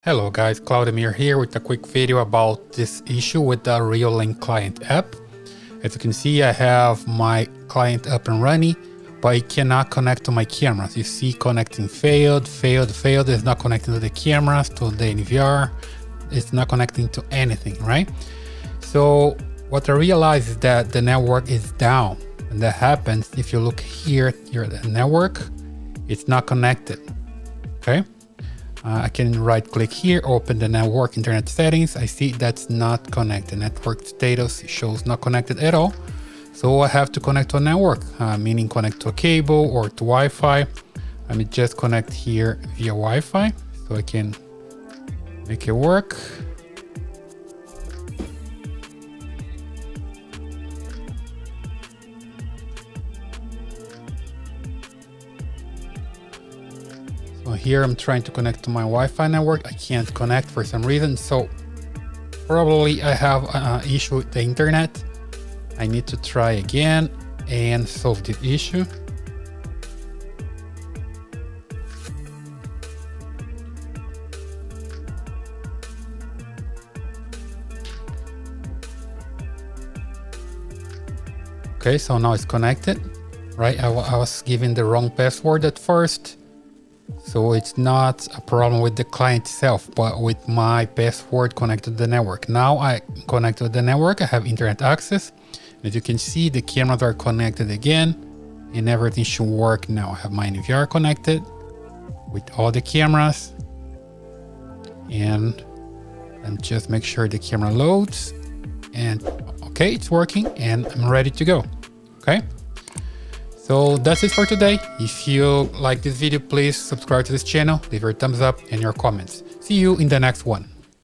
Hello guys, Claudemir here with a quick video about this issue with the Reolink client app. As you can see, I have my client up and running, but it cannot connect to my cameras. You see connecting failed. It's not connecting to the cameras, to the NVR. It's not connecting to anything, right? So what I realized is that the network is down. And that happens if you look here, the network, it's not connected, okay? I can right click here, open the network internet settings. I see that's not connected. Network status shows not connected at all. So I have to connect to a network, meaning connect to a cable or to Wi-Fi. Let me just connect here via Wi-Fi so I can make it work. So here I'm trying to connect to my Wi-Fi network. I can't connect for some reason. So probably I have an issue with the internet. I need to try again and solve this issue. Okay, so now it's connected, right? I was given the wrong password at first. So it's not a problem with the client itself, but with my password connected to the network. Now I connected to the network, I have internet access. As you can see, the cameras are connected again and everything should work now. I have my NVR connected with all the cameras. And just make sure the camera loads. And okay, it's working and I'm ready to go, okay? So that's it for today. If you like this video, please subscribe to this channel, leave your thumbs up and your comments. See you in the next one.